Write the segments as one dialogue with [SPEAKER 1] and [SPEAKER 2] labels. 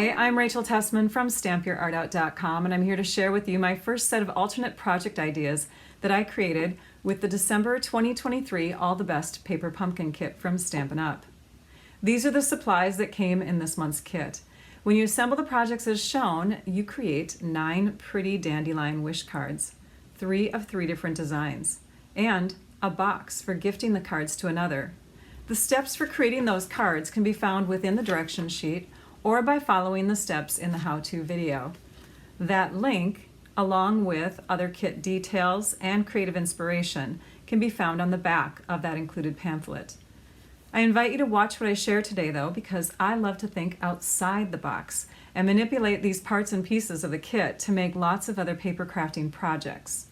[SPEAKER 1] Hi, I'm Rachel Tessman from stampyourartout.com, and I'm here to share with you my first set of alternate project ideas that I created with the December 2023 All the Best Paper Pumpkin Kit from Stampin' Up! These are the supplies that came in this month's kit. When you assemble the projects as shown, you create 9 pretty dandelion wish cards, 3 of 3 different designs, and a box for gifting the cards to another. The steps for creating those cards can be found within the direction sheet or by following the steps in the how-to video. That link, along with other kit details and creative inspiration, can be found on the back of that included pamphlet. I invite you to watch what I share today though, because I love to think outside the box and manipulate these parts and pieces of the kit to make lots of other paper crafting projects.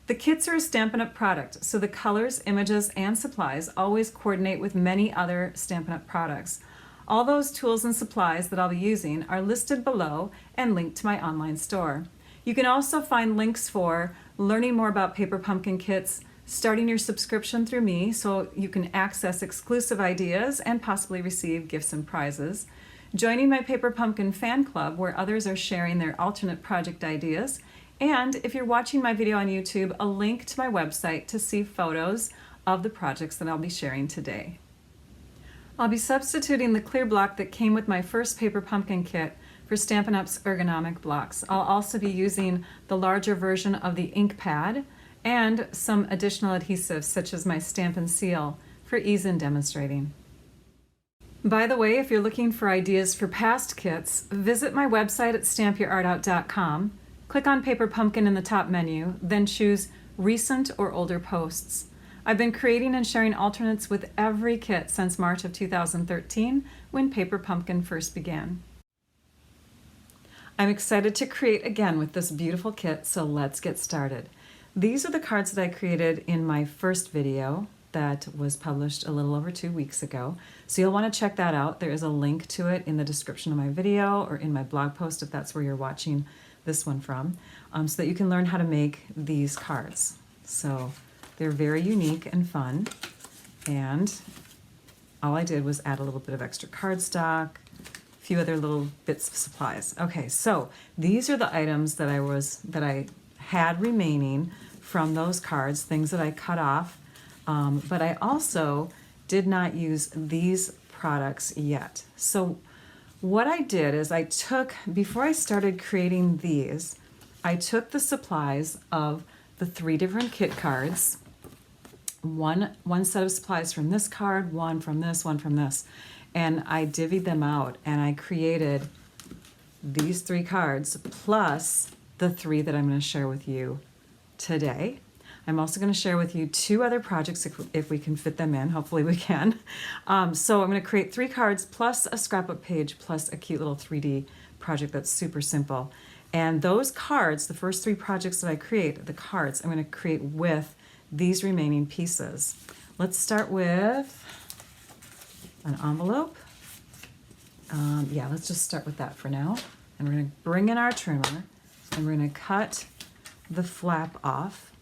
[SPEAKER 1] The kits are a Stampin' Up! Product, so the colors, images, and supplies always coordinate with many other Stampin' Up! Products. All those tools and supplies that I'll be using are listed below and linked to my online store. You can also find links for learning more about paper pumpkin kits, starting your subscription through me so you can access exclusive ideas and possibly receive gifts and prizes, joining my Paper Pumpkin fan club where others are sharing their alternate project ideas, and if you're watching my video on YouTube, a link to my website to see photos of the projects that I'll be sharing today. I'll be substituting the clear block that came with my first paper pumpkin kit for Stampin' Up!'s ergonomic blocks. I'll also be using the larger version of the ink pad and some additional adhesives such as my Stampin' Seal for ease in demonstrating. By the way, if you're looking for ideas for past kits, visit my website at stampyourartout.com, click on Paper Pumpkin in the top menu, then choose Recent or Older Posts. I've been creating and sharing alternates with every kit since March of 2013 when Paper Pumpkin first began. I'm excited to create again with this beautiful kit, so let's get started. These are the cards that I created in my first video that was published a little over 2 weeks ago. So you'll want to check that out. There is a link to it in the description of my video or in my blog post if that's where you're watching this one from, so that you can learn how to make these cards. So they're very unique and fun, and all I did was add a little bit of extra cardstock, a few other little bits of supplies. Okay, so these are the items that I had remaining from those cards, things that I cut off, but I also did not use these products yet. So what I did is before I started creating these, I took the supplies of the 3 different kit cards, one set of supplies from this card, one from this, and I divvied them out and I created these 3 cards plus the 3 that I'm going to share with you today. I'm also going to share with you 2 other projects if we can fit them in. Hopefully we can. So I'm going to create 3 cards plus a scrapbook page plus a cute little 3D project that's super simple. And those cards, the first 3 projects that I create, the cards I'm going to create with these remaining pieces. Let's start with an envelope. Yeah, let's just start with that for now. And we're going to bring in our trimmer and we're going to cut the flap off.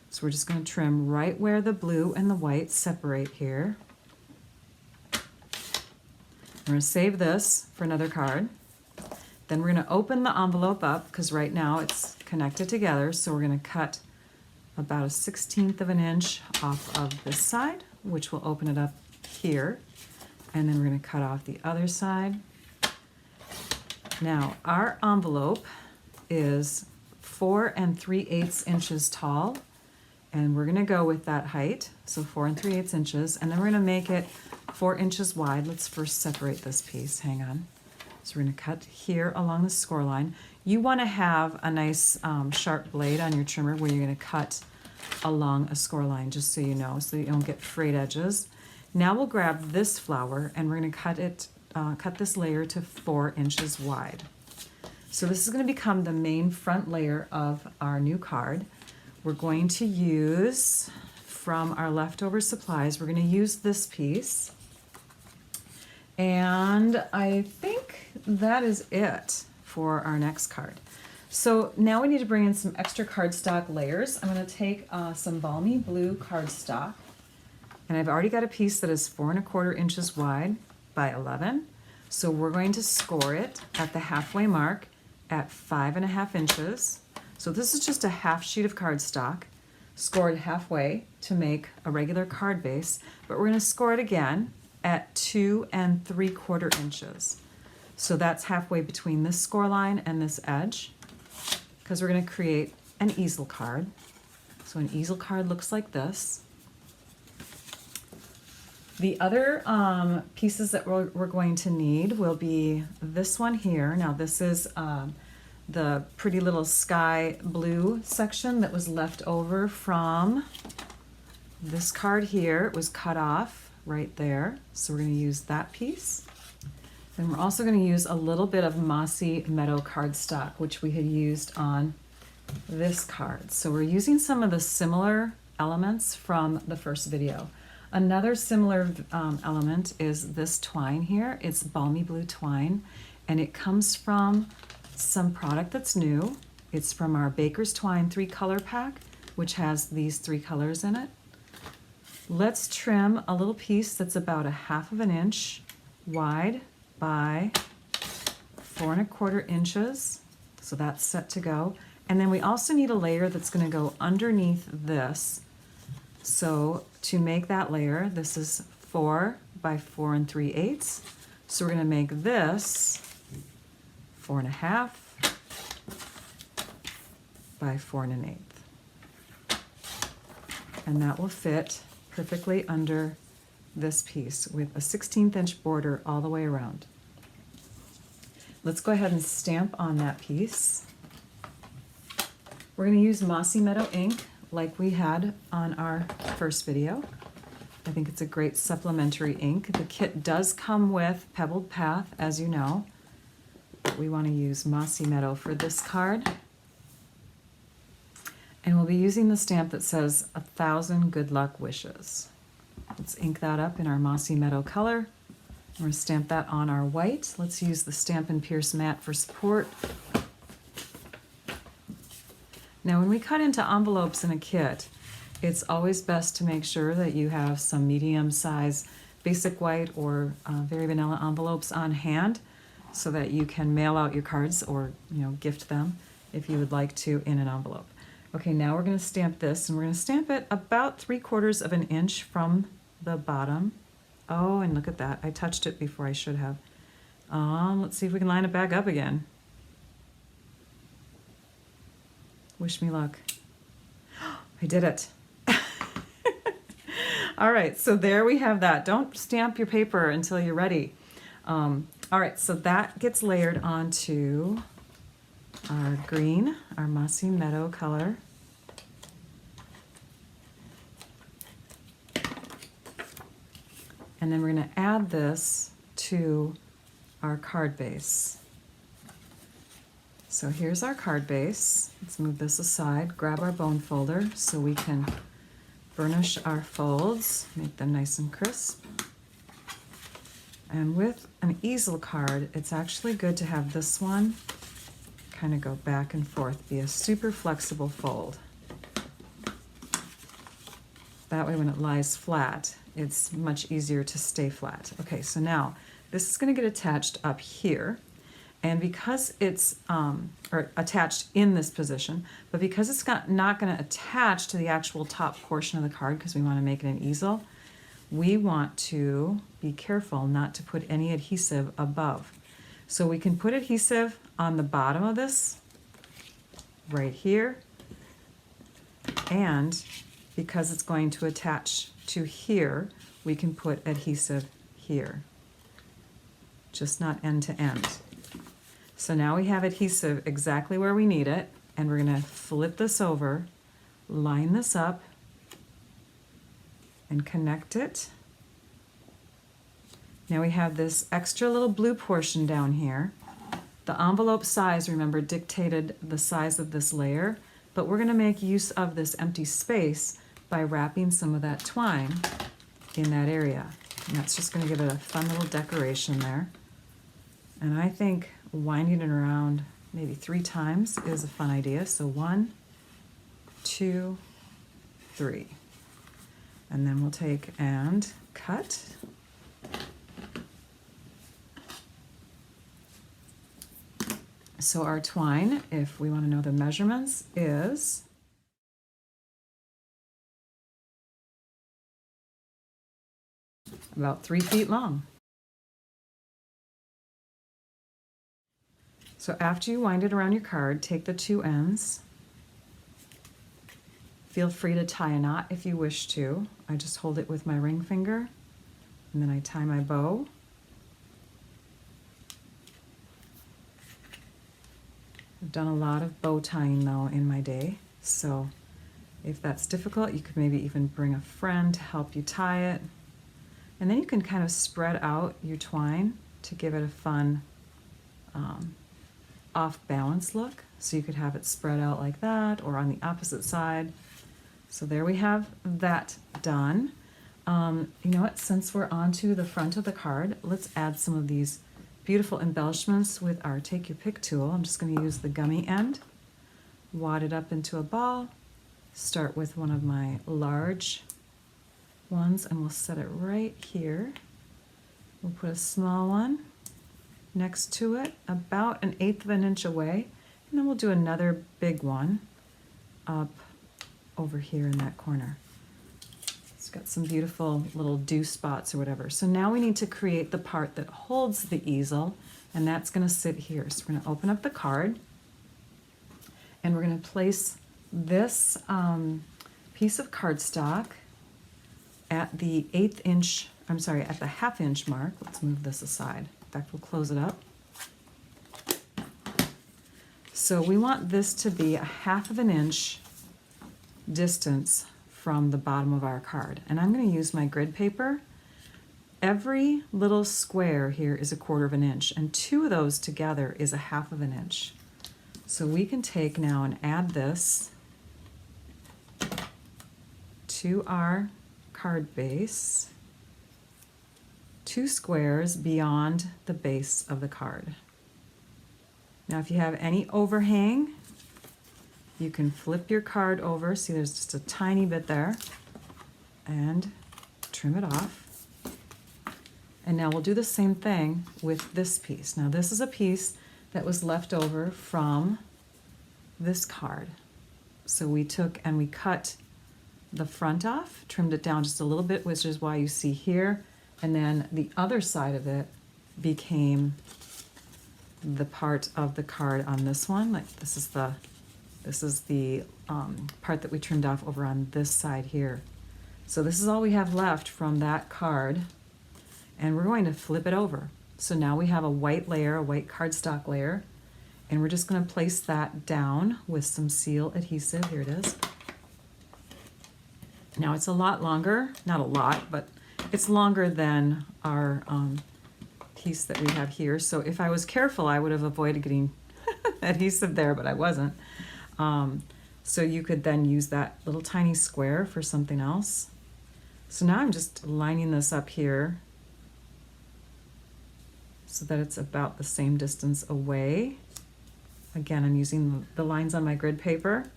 [SPEAKER 1] So we're just going to trim right where the blue and the white separate here. We're going to save this for another card. Then we're going to open the envelope up because right now it's connected together. So we're going to cut about a 1/16 of an inch off of this side, which will open it up here. And then we're going to cut off the other side. Now our envelope is 4 3/8 inches tall, and we're going to go with that height, so 4 3/8 inches, and then we're going to make it 4 inches wide. Let's first separate this piece. Hang on. So we're going to cut here along the score line. You want to have a nice sharp blade on your trimmer where you're going to cut along a score line, just so you know, so you don't get frayed edges. Now we'll grab this flower and we're going to cut this layer to 4 inches wide. So this is going to become the main front layer of our new card. We're going to use, from our leftover supplies, we're going to use this piece. And I think that is it for our next card. So now we need to bring in some extra cardstock layers. I'm going to take some balmy blue cardstock, and I've already got a piece that is 4 1/4 inches wide by 11. So we're going to score it at the halfway mark at 5.5 inches. So this is just a half sheet of cardstock scored halfway to make a regular card base, but we're going to score it again at 2 3/4 inches. So that's halfway between this score line and this edge, because we're going to create an easel card. So an easel card looks like this. The other pieces that we're going to need will be this one here. Now this is the pretty little sky blue section that was left over from this card here. It was cut off right there. So we're going to use that piece. Then we're also going to use a little bit of Mossy Meadow cardstock, which we had used on this card. So we're using some of the similar elements from the first video. Another similar element is this twine here. It's balmy blue twine, and it comes from some product that's new. It's from our Baker's Twine 3-color pack, which has these 3 colors in it. Let's trim a little piece that's about 1/2 inch wide by 4 1/4 inches. So that's set to go. And then we also need a layer that's going to go underneath this. So to make that layer, this is 4 by 4 3/8. So we're going to make this 4 1/2 by 4 1/8. And that will fit perfectly under this piece with a 1/16 inch border all the way around. Let's go ahead and stamp on that piece. We're going to use Mossy Meadow ink like we had on our first video. I think it's a great supplementary ink. The kit does come with Pebbled Path, as you know, but we want to use Mossy Meadow for this card. And we'll be using the stamp that says 1,000 good luck wishes. Let's ink that up in our Mossy Meadow color. We're going to stamp that on our white. Let's use the Stampin' Pierce mat for support. Now when we cut into envelopes in a kit, it's always best to make sure that you have some medium size basic white or very vanilla envelopes on hand so that you can mail out your cards or gift them if you would like to in an envelope. Okay, now we're going to stamp this, and we're going to stamp it about 3/4 inch from the bottom. Oh, and look at that. I touched it before I should have. Let's see if we can line it back up again. Wish me luck. I did it. All right, so there we have that. Don't stamp your paper until you're ready. All right, so that gets layered onto our green, our Mossy Meadow color. And then we're going to add this to our card base. So here's our card base. Let's move this aside, grab our bone folder so we can burnish our folds, make them nice and crisp. And with an easel card, it's actually good to have this one kind of go back and forth, be a super flexible fold. That way when it lies flat, it's much easier to stay flat. Okay, so now this is going to get attached up here. And because it's or attached in this position, but because it's not going to attach to the actual top portion of the card because we want to make it an easel, we want to be careful not to put any adhesive above. So we can put adhesive on the bottom of this, right here, and because it's going to attach to here, we can put adhesive here, just not end to end. So now we have adhesive exactly where we need it, and we're going to flip this over, line this up, and connect it. Now we have this extra little blue portion down here. The envelope size, remember, dictated the size of this layer, but we're going to make use of this empty space by wrapping some of that twine in that area. And that's just going to give it a fun little decoration there. And I think winding it around maybe 3 times is a fun idea. So 1, 2, 3. And then we'll take and cut. So our twine, if we want to know the measurements, is about 3 feet long. So after you wind it around your card, take the two ends. Feel free to tie a knot if you wish to. I just hold it with my ring finger, and then I tie my bow. I've done a lot of bow tying though in my day, so if that's difficult, you could maybe even bring a friend to help you tie it. And then you can kind of spread out your twine to give it a fun off-balance look. So you could have it spread out like that or on the opposite side. So there we have that done. You know what, since we're onto the front of the card, let's add some of these beautiful embellishments with our Take Your Pick tool. I'm just going to use the gummy end, wad it up into a ball, start with one of my large ones, and we'll set it right here. We'll put a small one next to it, about 1/8 of an inch away, and then we'll do another big one up over here in that corner. It's got some beautiful little dew spots or whatever. So now we need to create the part that holds the easel, and that's going to sit here. So we're going to open up the card, and we're going to place this piece of cardstock at the 1/8 inch, I'm sorry, at the 1/2 inch mark. Let's move this aside. In fact, we'll close it up. So we want this to be 1/2 of an inch distance from the bottom of our card. And I'm going to use my grid paper. Every little square here is 1/4 of an inch, and 2 of those together is 1/2 of an inch. So we can take now and add this to our card base, 2 squares beyond the base of the card. Now if you have any overhang, you can flip your card over. See, there's just a tiny bit there, and trim it off. And now we'll do the same thing with this piece. Now this is a piece that was left over from this card. So we took and we cut the front off, trimmed it down just a little bit, which is why you see here, and then the other side of it became the part of the card on this one. Like this is the part that we trimmed off over on this side here. So this is all we have left from that card, and we're going to flip it over. So now we have a white layer, a white cardstock layer, and we're just going to place that down with some seal adhesive. Here it is. Now it's a lot longer, not a lot, but it's longer than our piece that we have here. So if I was careful, I would have avoided getting adhesive there, but I wasn't. So you could then use that little tiny square for something else. So now I'm just lining this up here so that it's about the same distance away. Again, I'm using the lines on my grid paper.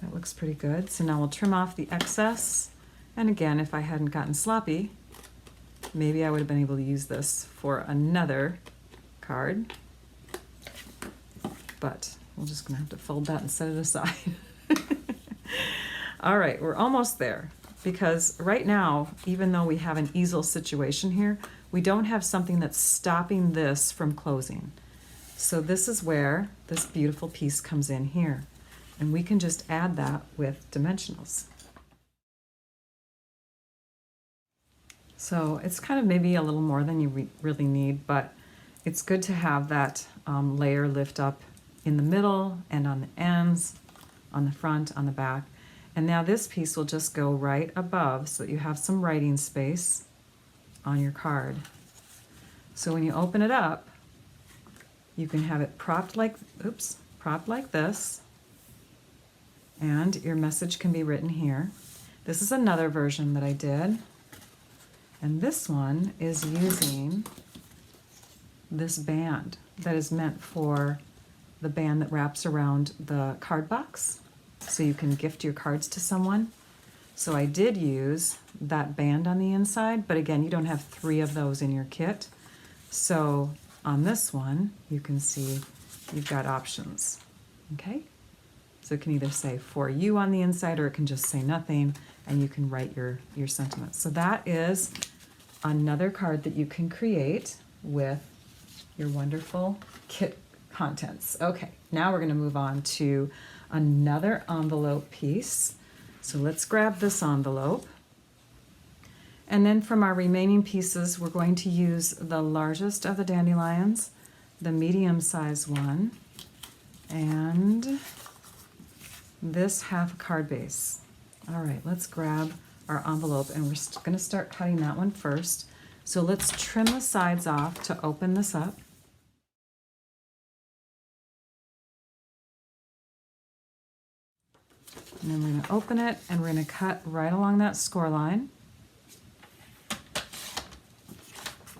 [SPEAKER 1] That looks pretty good. So now we'll trim off the excess. And again, if I hadn't gotten sloppy, maybe I would have been able to use this for another card. But we're just gonna have to fold that and set it aside. All right, we're almost there, because right now, even though we have an easel situation here, we don't have something that's stopping this from closing. So this is where this beautiful piece comes in here. And we can just add that with dimensionals. So it's kind of maybe a little more than you really need, but it's good to have that layer lift up in the middle and on the ends, on the front, on the back. And now this piece will just go right above so that you have some writing space on your card. So when you open it up, you can have it propped like this, and your message can be written here. This is another version that I did, and this one is using this band that is meant for the band that wraps around the card box, so you can gift your cards to someone. So I did use that band on the inside, but again, you don't have 3 of those in your kit. So on this one, you can see you've got options, okay? So it can either say for you on the inside, or it can just say nothing, and you can write your sentiments. So that is another card that you can create with your wonderful kit contents. Okay, now we're gonna move on to another envelope piece. So let's grab this envelope. And then from our remaining pieces, we're going to use the largest of the dandelions, the medium-sized one, and this half card base. All right, let's grab our envelope, and we're going to start cutting that one first. So let's trim the sides off to open this up. And then we're going to open it, and we're going to cut right along that score line.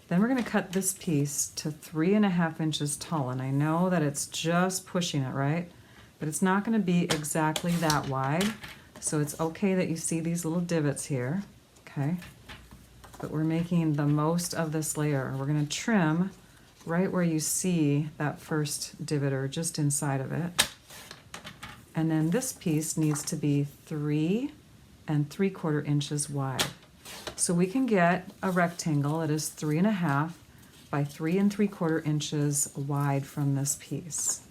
[SPEAKER 1] Then we're going to cut this piece to 3.5 inches tall, and I know that it's just pushing it, right? But it's not going to be exactly that wide, so it's okay that you see these little divots here, okay? But we're making the most of this layer. We're going to trim right where you see that first divot, or just inside of it. And then this piece needs to be 3 3/4 inches wide. So we can get a rectangle that is 3.5 by 3 3/4 inches wide from this piece.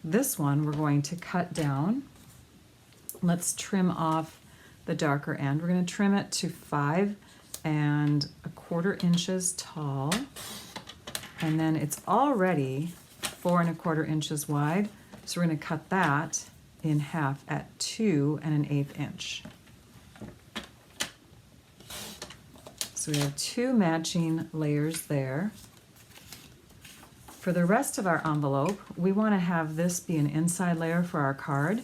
[SPEAKER 1] This one we're going to cut down. Let's trim off the darker end. We're going to trim it to 5 1/4 inches tall. And then it's already 4 1/4 inches wide. So we're going to cut that in half at 2 1/8 inch. So we have 2 matching layers there. For the rest of our envelope, we want to have this be an inside layer for our card.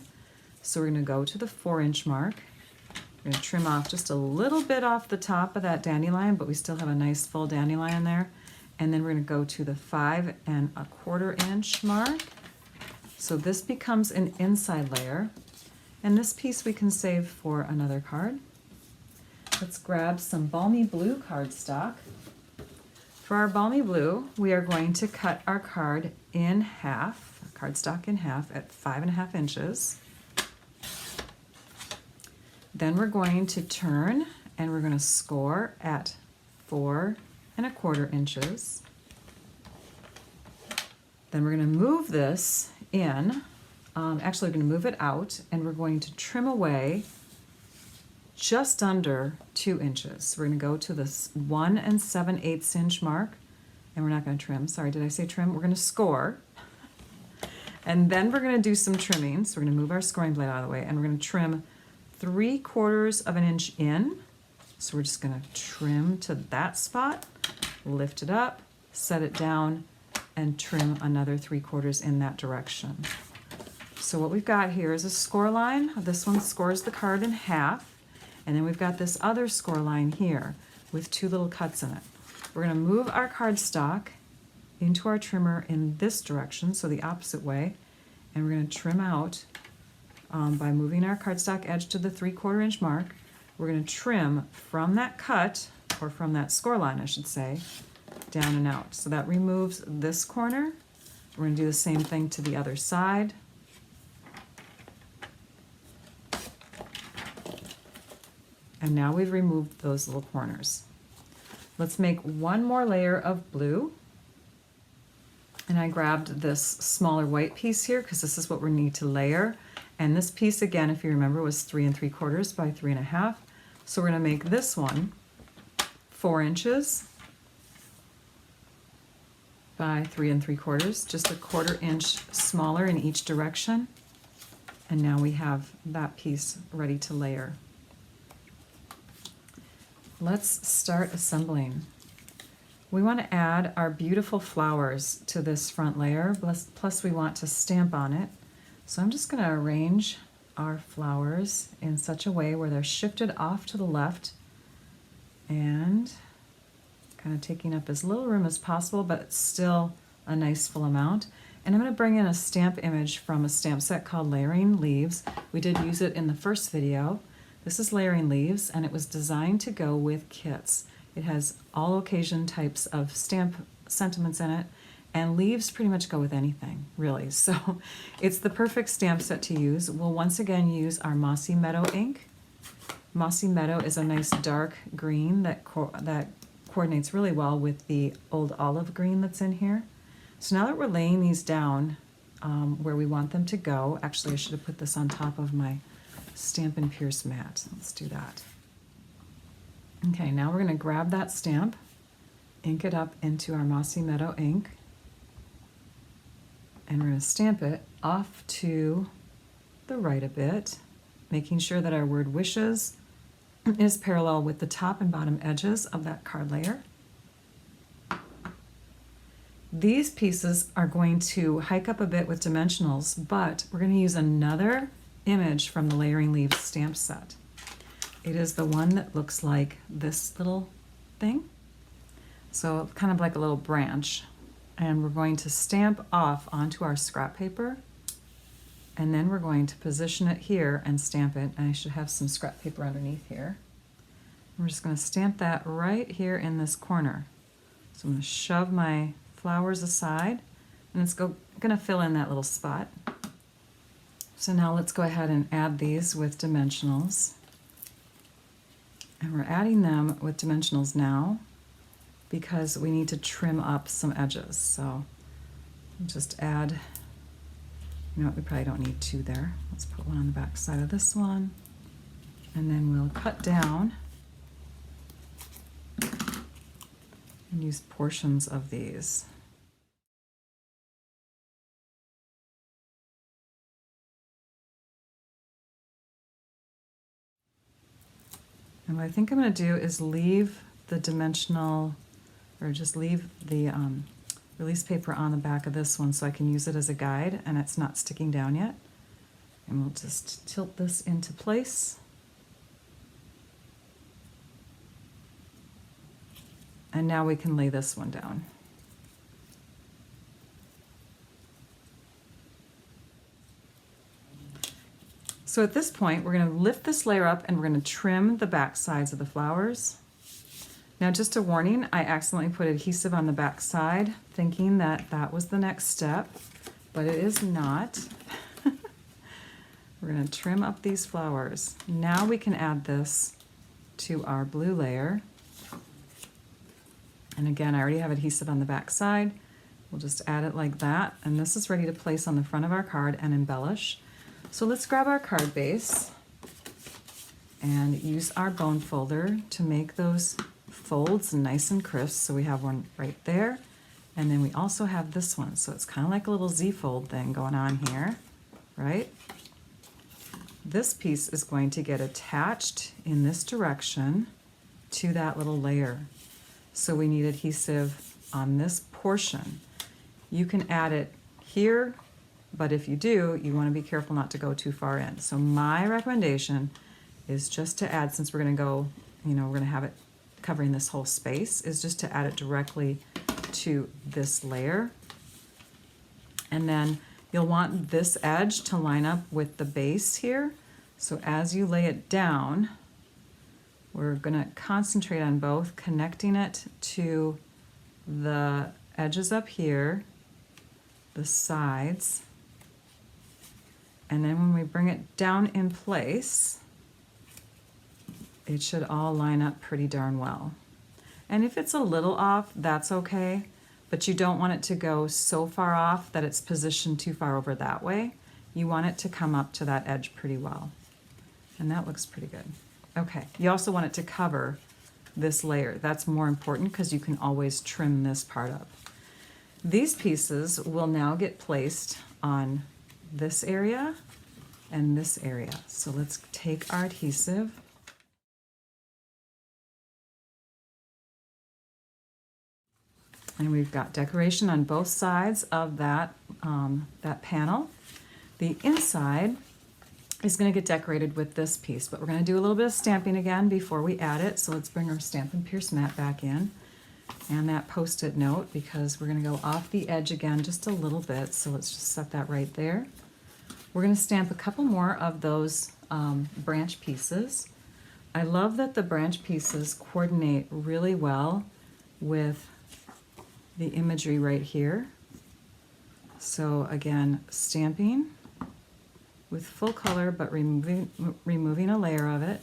[SPEAKER 1] So we're going to go to the 4-inch mark. We're going to trim off just a little bit off the top of that dandelion, but we still have a nice full dandelion there. And then we're going to go to the 5 1/4 inch mark. So this becomes an inside layer. And this piece we can save for another card. Let's grab some balmy blue cardstock. For our balmy blue, we are going to cut our card in half, cardstock in half at 5 1/2 inches. Then we're going to turn, and we're going to score at 4 1/4 inches. Then we're going to move this in. Actually, we're going to move it out, and we're going to trim away just under 2 inches. We're going to go to this 1 7/8 inch mark, and we're not going to trim. Sorry, did I say trim? We're going to score. And then we're going to do some trimming. So we're going to move our scoring blade out of the way, and we're going to trim 3/4 inch in. So we're just going to trim to that spot, lift it up, set it down, and trim another 3/4 in that direction. So what we've got here is a score line. This one scores the card in half. And then we've got this other score line here with 2 little cuts in it. We're going to move our cardstock into our trimmer in this direction, so the opposite way, and we're going to trim out by moving our cardstock edge to the 3/4 inch mark. We're going to trim from that cut, or from that score line, I should say, down and out. So that removes this corner. We're going to do the same thing to the other side. And now we've removed those little corners. Let's make one more layer of blue. And I grabbed this smaller white piece here because this is what we need to layer. And this piece, again, if you remember, was 3 3/4 by 3 1/2. So we're going to make this one 4 inches by 3 3/4, just a 1/4 inch smaller in each direction. And now we have that piece ready to layer. Let's start assembling. We want to add our beautiful flowers to this front layer, plus we want to stamp on it. So I'm just going to arrange our flowers in such a way where they're shifted off to the left and kind of taking up as little room as possible, but still a nice full amount. And I'm going to bring in a stamp image from a stamp set called Layering Leaves. We did use it in the first video. This is Layering Leaves, and it was designed to go with kits. It has all occasion types of stamp sentiments in it, and leaves pretty much go with anything, really. So it's the perfect stamp set to use. We'll once again use our Mossy Meadow ink. Mossy Meadow is a nice dark green that coordinates really well with the old olive green that's in here. So now that we're laying these down where we want them to go, actually I should have put this on top of my Stampin' Pierce mat. Let's do that. Okay, now we're going to grab that stamp, ink it up into our Mossy Meadow ink, and we're going to stamp it off to the right a bit, making sure that our word wishes is parallel with the top and bottom edges of that card layer. These pieces are going to hike up a bit with dimensionals, but we're going to use another image from the Layering Leaves stamp set. It is the one that looks like this little thing, so kind of like a little branch. And we're going to stamp off onto our scrap paper, and then we're going to position it here and stamp it. And I should have some scrap paper underneath here. We're just going to stamp that right here in this corner. So I'm going to shove my flowers aside, and it's going to fill in that little spot. So now let's go ahead and add these with dimensionals. And we're adding them with dimensionals now because we need to trim up some edges. So just add, you know what, we probably don't need two there. Let's put one on the back side of this one, and then we'll cut down and use portions of these. And what I think I'm going to do is leave the dimensional, or just leave the release paper on the back of this one so I can use it as a guide and it's not sticking down yet. And we'll just tilt this into place. And now we can lay this one down. So at this point, we're going to lift this layer up and we're going to trim the back sides of the flowers. Now, just a warning, I accidentally put adhesive on the back side, thinking that that was the next step, but it is not. We're going to trim up these flowers. Now we can add this to our blue layer. And again, I already have adhesive on the back side. We'll just add it like that, and this is ready to place on the front of our card and embellish. So let's grab our card base and use our bone folder to make those folds nice and crisp. So we have one right there, and then we also have this one. So it's kind of like a little Z-fold thing going on here, right? This piece is going to get attached in this direction to that little layer. So we need adhesive on this portion. You can add it here, but if you do, you want to be careful not to go too far in. So my recommendation is just to add, since we're going to go, you know, we're going to have it covering this whole space, is just to add it directly to this layer. And then you'll want this edge to line up with the base here. So as you lay it down, we're going to concentrate on both, connecting it to the edges up here, the sides, and then when we bring it down in place, it should all line up pretty darn well. And if it's a little off, that's okay, but you don't want it to go so far off that it's positioned too far over that way. You want it to come up to that edge pretty well. And that looks pretty good. Okay, you also want it to cover this layer. That's more important because you can always trim this part up. These pieces will now get placed on this area and this area. So let's take our adhesive and we've got decoration on both sides of that, that panel. The inside is going to get decorated with this piece, but we're going to do a little bit of stamping again before we add it. So let's bring our Stampin' Pierce mat back in and that Post-it note, because we're going to go off the edge again just a little bit. So let's just set that right there. We're going to stamp a couple more of those branch pieces. I love that the branch pieces coordinate really well with the imagery right here. So again, stamping with full color, but removing a layer of it,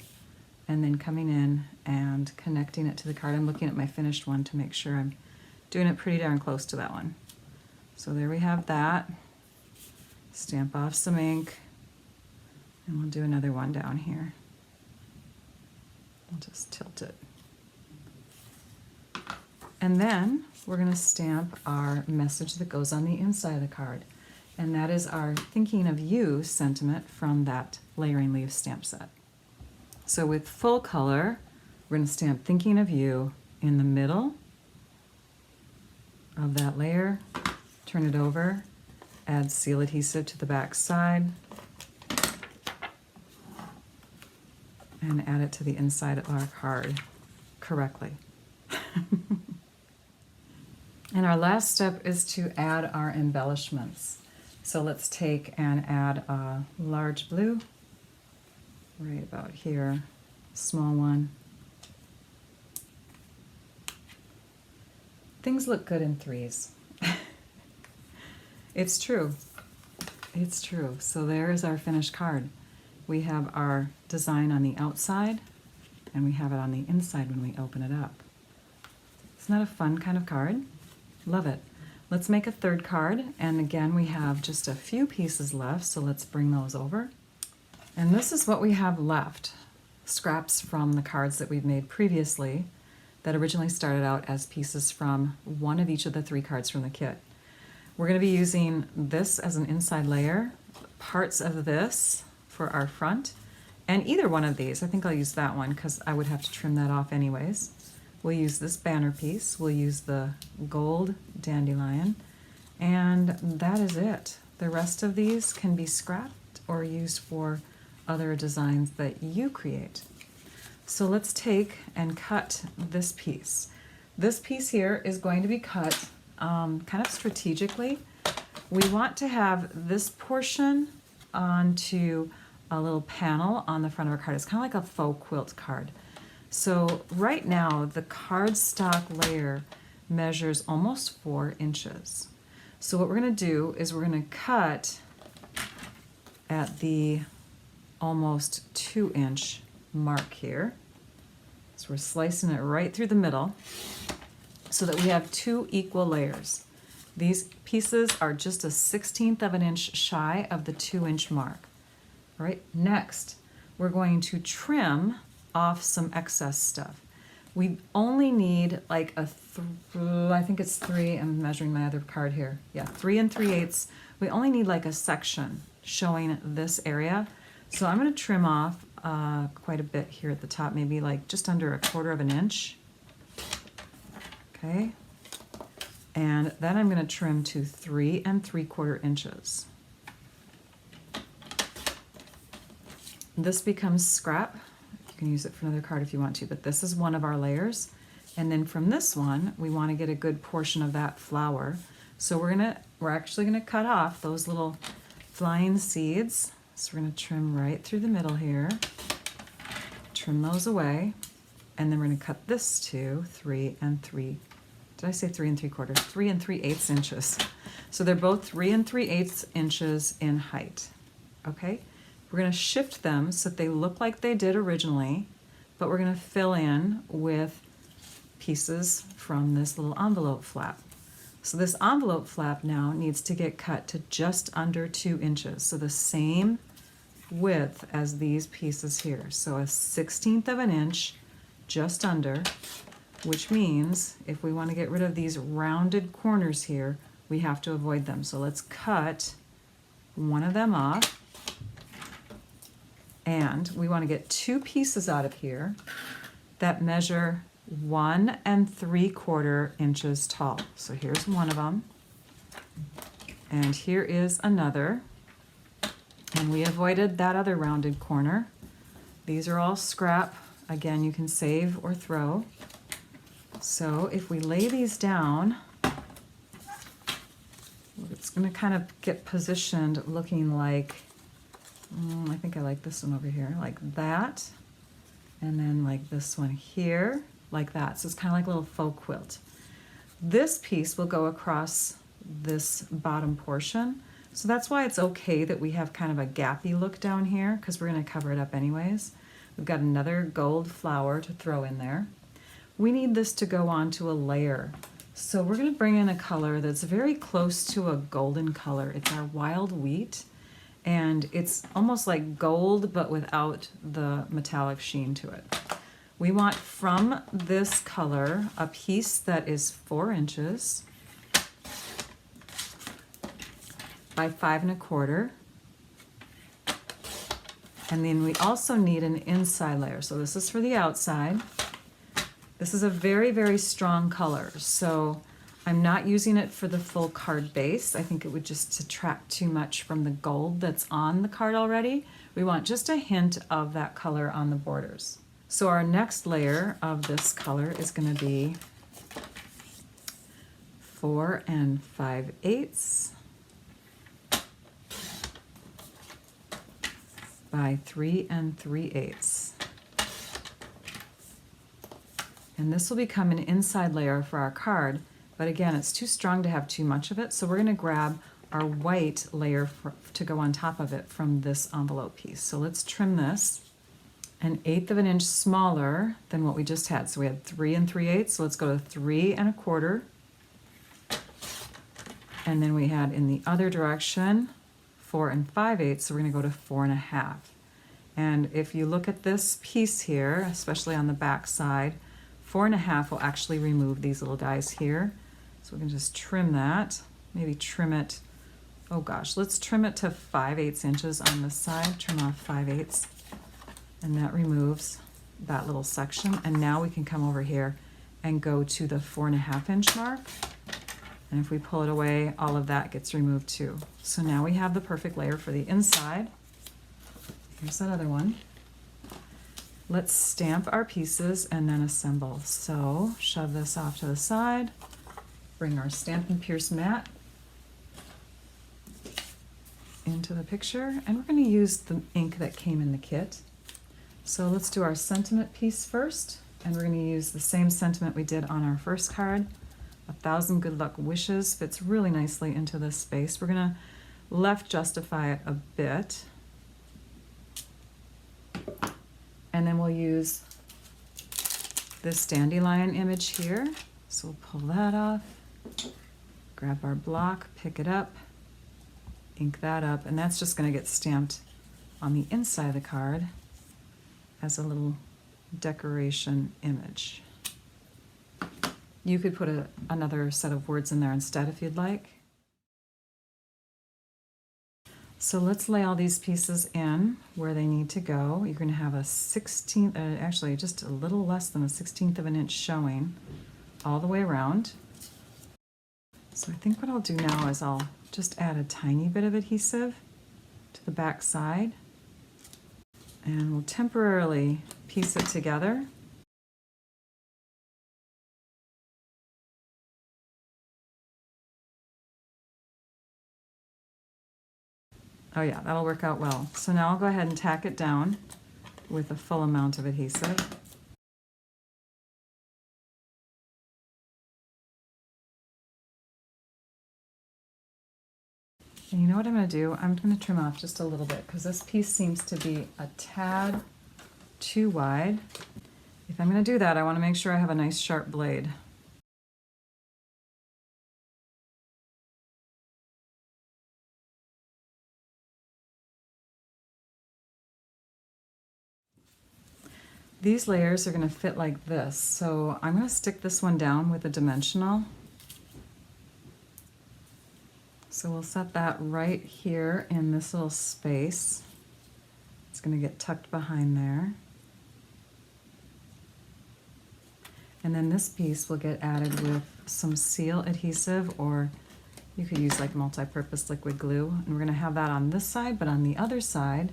[SPEAKER 1] and then coming in and connecting it to the card. I'm looking at my finished one to make sure I'm doing it pretty darn close to that one. So there we have that. Stamp off some ink, and we'll do another one down here. I'll just tilt it. And then we're going to stamp our message that goes on the inside of the card. And that is our thinking of you sentiment from that layering leaf stamp set. So with full color, we're going to stamp thinking of you in the middle of that layer, turn it over, add seal adhesive to the back side, and add it to the inside of our card correctly. And our last step is to add our embellishments. So let's take and add a large blue right about here, small one. Things look good in threes. It's true. It's true. So there is our finished card. We have our design on the outside, and we have it on the inside when we open it up. Isn't that a fun kind of card? Love it. Let's make a third card, and again we have just a few pieces left, so let's bring those over. And this is what we have left. Scraps from the cards that we've made previously that originally started out as pieces from one of each of the 3 cards from the kit. We're going to be using this as an inside layer, parts of this for our front, and either one of these. I think I'll use that one because I would have to trim that off anyways. We'll use this banner piece, we'll use the gold dandelion, and that is it. The rest of these can be scrapped or used for other designs that you create. So let's take and cut this piece. This piece here is going to be cut kind of strategically. We want to have this portion onto a little panel on the front of our card. It's kind of like a faux quilt card. So right now the cardstock layer measures almost 4 inches. So what we're going to do is we're going to cut at the almost 2-inch mark here. So we're slicing it right through the middle so that we have 2 equal layers. These pieces are just a 1/16 of an inch shy of the 2-inch mark. All right, next we're going to trim off some excess stuff. We only need like I think it's 3, I'm measuring my other card here. Yeah, 3 3/8. We only need like a section showing this area. So I'm going to trim off quite a bit here at the top, maybe like just under 1/4 of an inch. Okay. And then I'm going to trim to 3 3/4 inches. This becomes scrap. You can use it for another card if you want to, but this is one of our layers. And then from this one, we want to get a good portion of that flower. So we're actually going to cut off those little flying seeds. So we're going to trim right through the middle here, trim those away, and then we're going to cut this to 3 3. Did I say 3 3/4? 3 3/8 inches. So they're both 3 3/8 inches in height. Okay? We're going to shift them so that they look like they did originally, but we're going to fill in with pieces from this little envelope flap. So this envelope flap now needs to get cut to just under 2 inches. So the same width as these pieces here. So a 1/16 of an inch, just under, which means if we want to get rid of these rounded corners here, we have to avoid them. So let's cut one of them off. And we want to get 2 pieces out of here that measure 1 3/4 inches tall. So here's one of them, and here is another. And we avoided that other rounded corner. These are all scrap. Again, you can save or throw. So if we lay these down, it's going to kind of get positioned looking like, I think I like this one over here, like that. And then like this one here, like that. So it's kind of like a little faux quilt. This piece will go across this bottom portion. So that's why it's okay that we have kind of a gappy look down here, because we're going to cover it up anyways. We've got another gold flower to throw in there. We need this to go onto a layer. So we're going to bring in a color that's very close to a golden color. It's our wild wheat, and it's almost like gold but without the metallic sheen to it. We want from this color a piece that is 4 inches by 5 1/4. And then we also need an inside layer. So this is for the outside. This is a very, very strong color. So I'm not using it for the full card base. I think it would just subtract too much from the gold that's on the card already. We want just a hint of that color on the borders. So our next layer of this color is going to be 4 5/8 by 3 3/8. And this will become an inside layer for our card, but again, it's too strong to have too much of it, so we're going to grab our white layer to go on top of it from this envelope piece. So let's trim this 1/8 of an inch smaller than what we just had. So we had 3 3/8, so let's go to 3 1/4. And then we had in the other direction 4 5/8, so we're going to go to 4 1/2. And if you look at this piece here, especially on the back side, 4 1/2 will actually remove these little guys here. So we can just trim that, maybe trim it, oh gosh, let's trim it to 5/8 inches on this side, trim off 5/8, and that removes that little section. And now we can come over here and go to the 4 1/2 inch mark. And if we pull it away, all of that gets removed too. So now we have the perfect layer for the inside. Here's that other one. Let's stamp our pieces and then assemble. So shove this off to the side, bring our Stamp and Pierce mat into the picture, and we're going to use the ink that came in the kit. So let's do our sentiment piece first, and we're going to use the same sentiment we did on our first card. 1,000 good luck wishes fits really nicely into this space. We're going to left justify it a bit. And then we'll use this dandelion image here. So we'll pull that off, grab our block, pick it up, ink that up, and that's just going to get stamped on the inside of the card as a little decoration image. You could put another set of words in there instead if you'd like. So let's lay all these pieces in where they need to go. You're going to have a 16th, actually just a little less than a 1/16 of an inch showing all the way around. So I think what I'll do now is I'll just add a tiny bit of adhesive to the back side, and we'll temporarily piece it together. Oh yeah, that'll work out well. So now I'll go ahead and tack it down with a full amount of adhesive. And you know what I'm going to do? I'm going to trim off just a little bit because this piece seems to be a tad too wide. If I'm going to do that, I want to make sure I have a nice sharp blade. These layers are going to fit like this, so I'm going to stick this one down with a dimensional. So we'll set that right here in this little space. It's going to get tucked behind there. And then this piece will get added with some seal adhesive, or you could use like multi-purpose liquid glue. And we're going to have that on this side, but on the other side,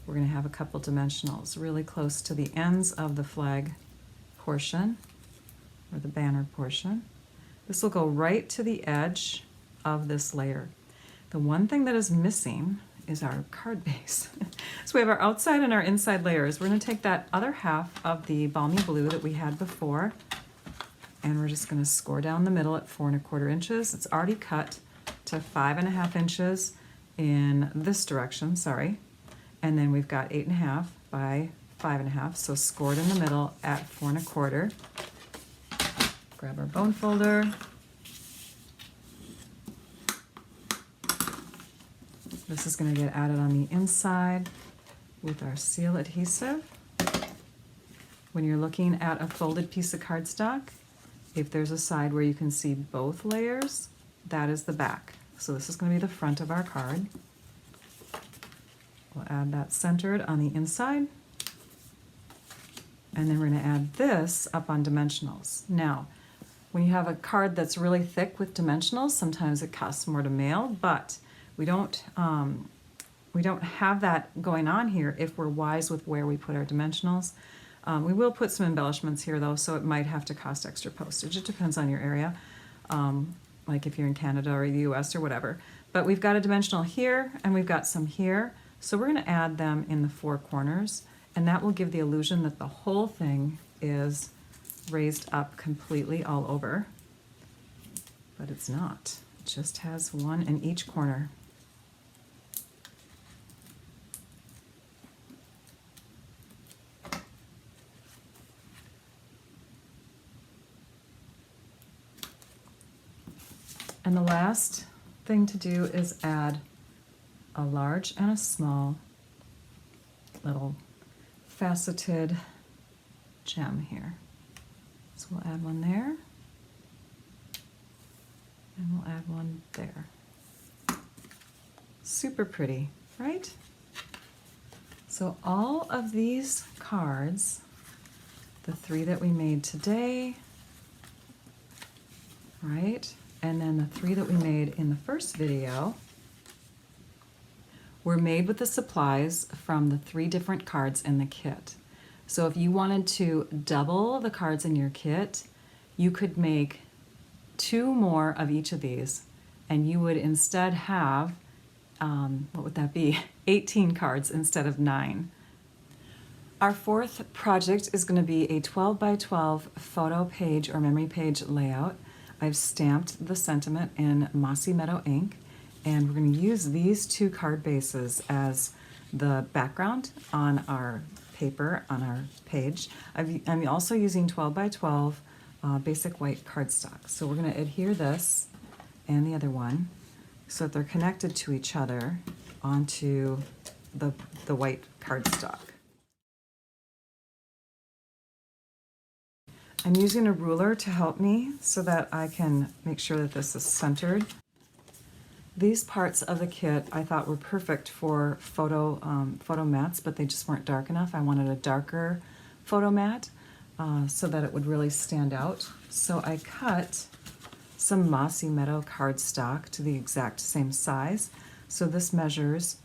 [SPEAKER 1] we're going to have a couple dimensionals really close to the ends of the flag portion, or the banner portion. This will go right to the edge of this layer. The one thing that is missing is our card base. So we have our outside and our inside layers. We're going to take that other half of the balmy blue that we had before, and we're just going to score down the middle at 4 1/4 inches. It's already cut to 5 1/2 inches in this direction, sorry. And then we've got 8 1/2 by 5 1/2, so scored in the middle at 4 1/4. Grab our bone folder. This is going to get added on the inside with our seal adhesive. When you're looking at a folded piece of cardstock, if there's a side where you can see both layers, that is the back. So this is going to be the front of our card. We'll add that centered on the inside. And then we're going to add this up on dimensionals. Now, when you have a card that's really thick with dimensionals, sometimes it costs more to mail, but we don't have that going on here if we're wise with where we put our dimensionals. We will put some embellishments here though, so it might have to cost extra postage. It depends on your area, like if you're in Canada or the US or whatever. But we've got a dimensional here and we've got some here, so we're going to add them in the 4 corners, and that will give the illusion that the whole thing is raised up completely all over, but it's not. It just has one in each corner. And the last thing to do is add a large and a small little faceted gem here. So we'll add one there, and we'll add one there. Super pretty, right? So all of these cards, the 3 that we made today, right? And then the 3 that we made in the first video were made with the supplies from the 3 different cards in the kit. So if you wanted to double the cards in your kit, you could make 2 more of each of these, and you would instead have, what would that be? 18 cards instead of 9. Our 4th project is going to be a 12 by 12 photo page or memory page layout. I've stamped the sentiment in Mossy Meadow ink, and we're going to use these 2 card bases as the background on our paper, on our page. I'm also using 12 by 12 basic white cardstock. So we're going to adhere this and the other one so that they're connected to each other onto the white cardstock. I'm using a ruler to help me so that I can make sure that this is centered. These parts of the kit I thought were perfect for photo mats, but they just weren't dark enough. I wanted a darker photo mat so that it would really stand out. So I cut some Mossy Meadow cardstock to the exact same size. So this measures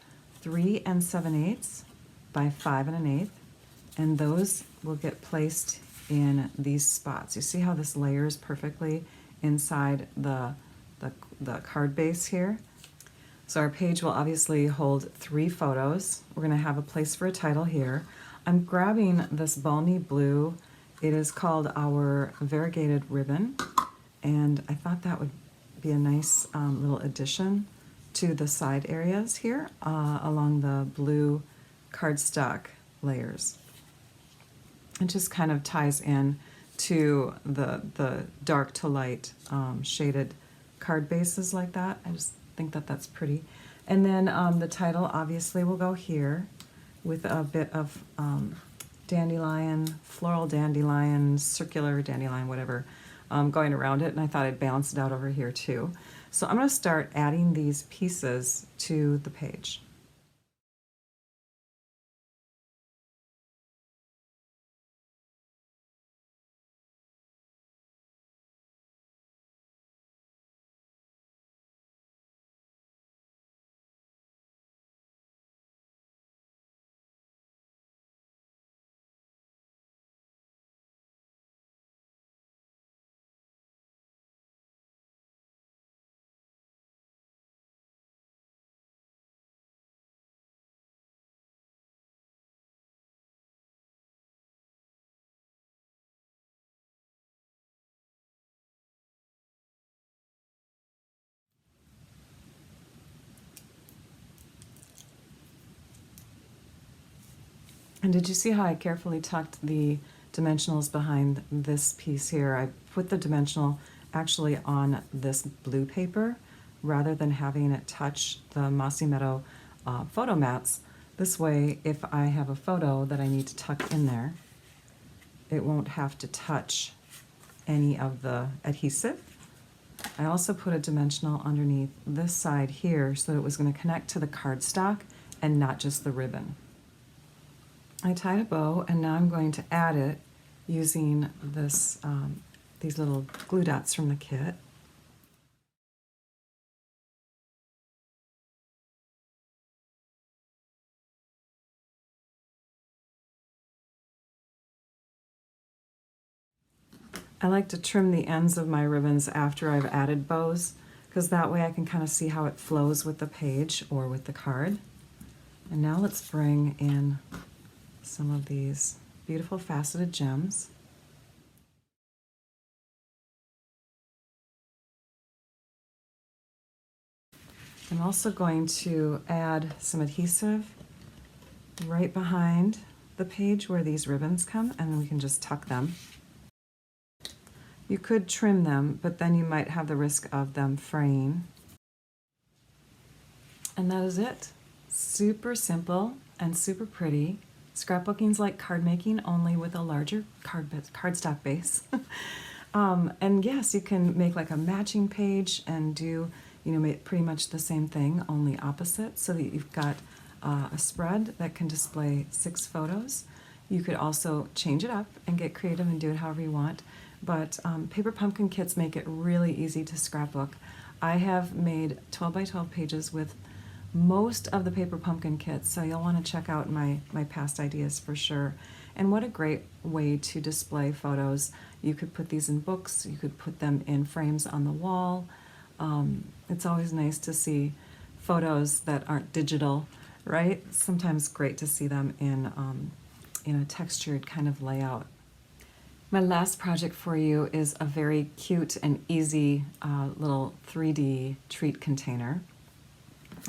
[SPEAKER 1] 3 7/8 by 5 1/8, and those will get placed in these spots. You see how this layers perfectly inside the card base here? So our page will obviously hold 3 photos. We're going to have a place for a title here. I'm grabbing this balmy blue. It is called our variegated ribbon, and I thought that would be a nice little addition to the side areas here along the blue cardstock layers. It just kind of ties in to the dark to light shaded card bases like that. I just think that that's pretty. And then the title obviously will go here with a bit of dandelion, floral dandelion, circular dandelion, whatever, going around it, and I thought I'd balance it out over here too. So I'm going to start adding these pieces to the page. And did you see how I carefully tucked the dimensionals behind this piece here? I put the dimensional actually on this blue paper rather than having it touch the Mossy Meadow photo mats. This way, if I have a photo that I need to tuck in there, it won't have to touch any of the adhesive. I also put a dimensional underneath this side here so that it was going to connect to the cardstock and not just the ribbon. I tied a bow, and now I'm going to add it using this these little glue dots from the kit. I like to trim the ends of my ribbons after I've added bows, because that way I can kind of see how it flows with the page or with the card. And now let's bring in some of these beautiful faceted gems. I'm also going to add some adhesive right behind the page where these ribbons come, and then we can just tuck them. You could trim them, but then you might have the risk of them fraying. And that is it. Super simple and super pretty. Scrapbooking's like card making, only with a larger cardstock base. And yes, you can make like a matching page and do, pretty much the same thing, only opposite, so that you've got a spread that can display 6 photos. You could also change it up and get creative and do it however you want. But paper pumpkin kits make it really easy to scrapbook. I have made 12 by 12 pages with most of the paper pumpkin kits, so you'll want to check out my past ideas for sure. And what a great way to display photos. You could put these in books, you could put them in frames on the wall. It's always nice to see photos that aren't digital, right? Sometimes great to see them in a textured kind of layout. My last project for you is a very cute and easy little 3D treat container.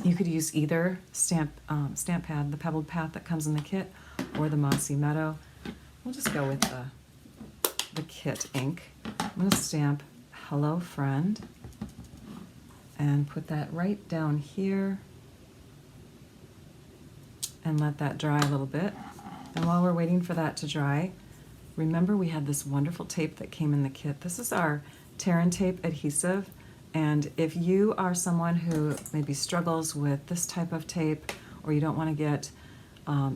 [SPEAKER 1] You could use either stamp pad, the pebbled path that comes in the kit, or the Mossy Meadow. We'll just go with the kit ink. I'm going to stamp Hello Friend and put that right down here and let that dry a little bit. And while we're waiting for that to dry, remember we had this wonderful tape that came in the kit. This is our tear and tape adhesive, and if you are someone who maybe struggles with this type of tape, or you don't want to get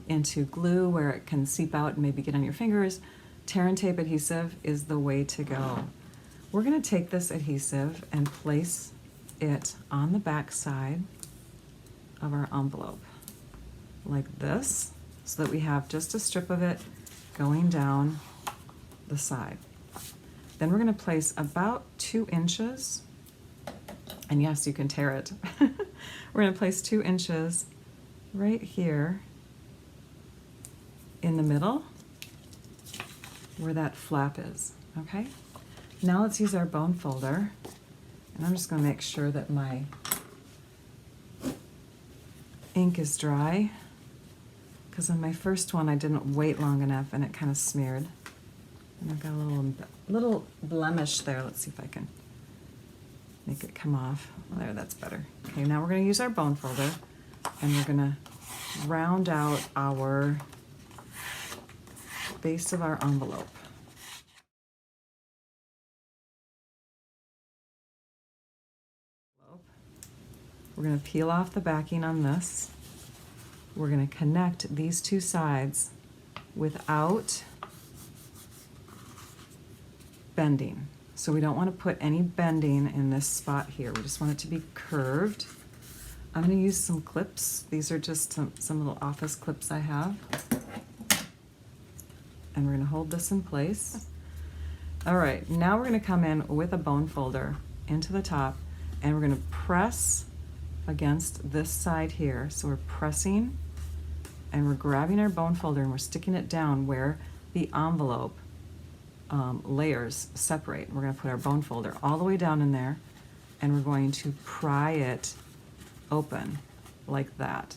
[SPEAKER 1] into glue where it can seep out and maybe get on your fingers, tear and tape adhesive is the way to go. We're going to take this adhesive and place it on the back side of our envelope like this, so that we have just a strip of it going down the side. Then we're going to place about 2 inches, and yes, you can tear it. We're going to place 2 inches right here in the middle where that flap is, okay? Now let's use our bone folder, and I'm just going to make sure that my ink is dry, because on my first one I didn't wait long enough and it kind of smeared. And I've got a little blemish there. Let's see if I can make it come off. There, that's better. Okay, now we're going to use our bone folder, and we're going to round out our base of our envelope. We're going to peel off the backing on this. We're going to connect these 2 sides without bending. So we don't want to put any bending in this spot here. We just want it to be curved. I'm going to use some clips. These are just some little office clips I have. And we're going to hold this in place. All right, now we're going to come in with a bone folder into the top, and we're going to press against this side here. So we're pressing and we're grabbing our bone folder and we're sticking it down where the envelope layers separate. We're going to put our bone folder all the way down in there, and we're going to pry it open like that.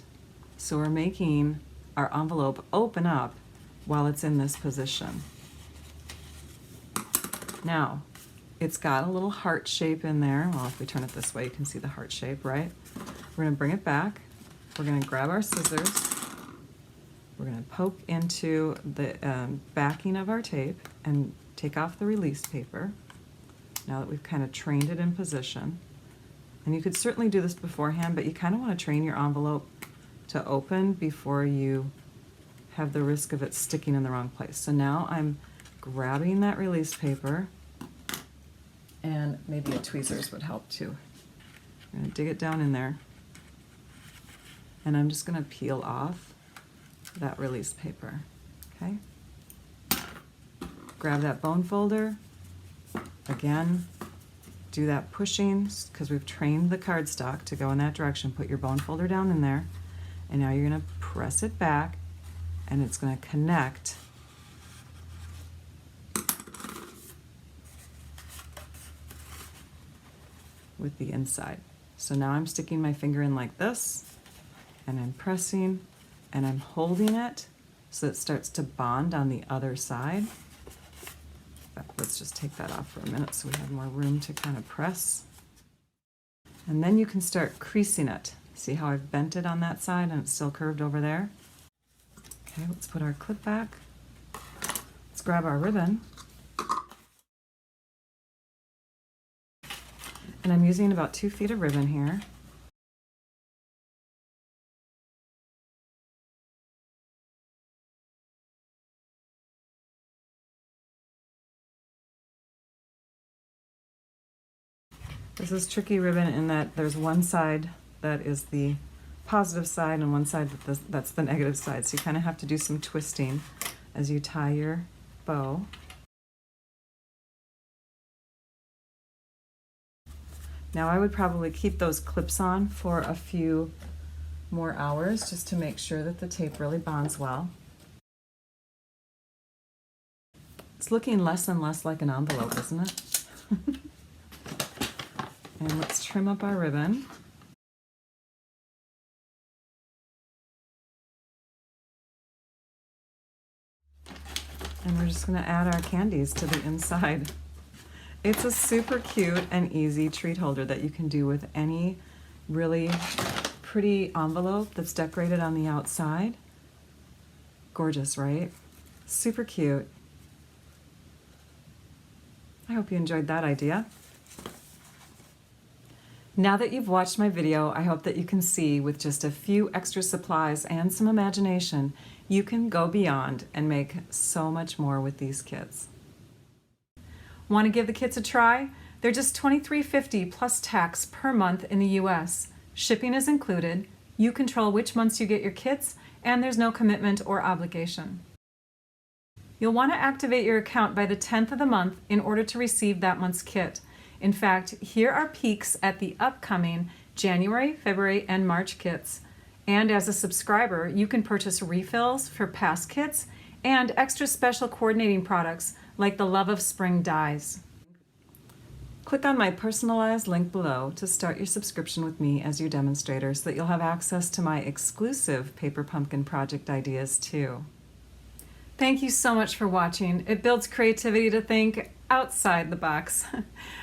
[SPEAKER 1] So we're making our envelope open up while it's in this position. Now, it's got a little heart shape in there. Well, if we turn it this way, you can see the heart shape, right? We're gonna bring it back. We're gonna grab our scissors. We're gonna poke into the backing of our tape and take off the release paper, now that we've kind of trained it in position. And you could certainly do this beforehand, but you kind of want to train your envelope to open before you have the risk of it sticking in the wrong place. So now I'm grabbing that release paper, and maybe a tweezers would help too. I'm going to dig it down in there, and I'm just going to peel off that release paper, okay? Grab that bone folder, again, do that pushing, because we've trained the cardstock to go in that direction. Put your bone folder down in there, and now you're going to press it back, and it's going to connect with the inside. So now I'm sticking my finger in like this, and I'm pressing, and I'm holding it so it starts to bond on the other side. But let's just take that off for a minute so we have more room to kind of press. And then you can start creasing it. See how I've bent it on that side and it's still curved over there? Okay, let's put our clip back. Let's grab our ribbon. And I'm using about 2 feet of ribbon here. This is tricky ribbon in that there's one side that is the positive side and one side that's the negative side. So you kind of have to do some twisting as you tie your bow. Now I would probably keep those clips on for a few more hours just to make sure that the tape really bonds well. It's looking less and less like an envelope, isn't it? And let's trim up our ribbon. And we're just going to add our candies to the inside. It's a super cute and easy treat holder that you can do with any really pretty envelope that's decorated on the outside. Gorgeous, right? Super cute. I hope you enjoyed that idea. Now that you've watched my video, I hope that you can see with just a few extra supplies and some imagination, you can go beyond and make so much more with these kits. Want to give the kits a try? They're just $23.50 plus tax per month in the US. Shipping is included, you control which months you get your kits, and there's no commitment or obligation. You'll want to activate your account by the 10th of the month in order to receive that month's kit. In fact, here are peeks at the upcoming January, February, and March kits. And as a subscriber, you can purchase refills for past kits and extra special coordinating products like the Love of Spring dies. Click on my personalized link below to start your subscription with me as your demonstrator so that you'll have access to my exclusive Paper Pumpkin project ideas too. Thank you so much for watching. It builds creativity to think outside the box.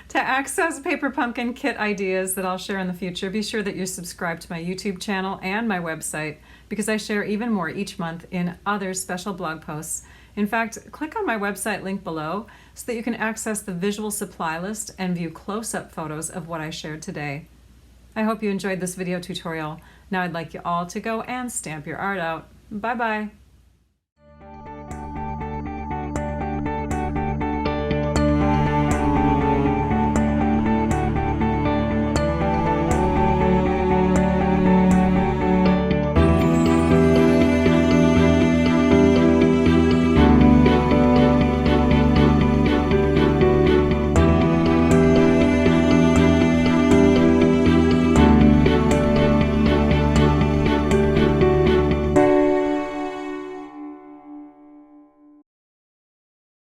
[SPEAKER 1] To access Paper Pumpkin kit ideas that I'll share in the future, be sure that you're subscribed to my YouTube channel and my website because I share even more each month in other special blog posts. In fact, click on my website link below so that you can access the visual supply list and view close-up photos of what I shared today. I hope you enjoyed this video tutorial. Now I'd like you all to go and stamp your art out. Bye-bye.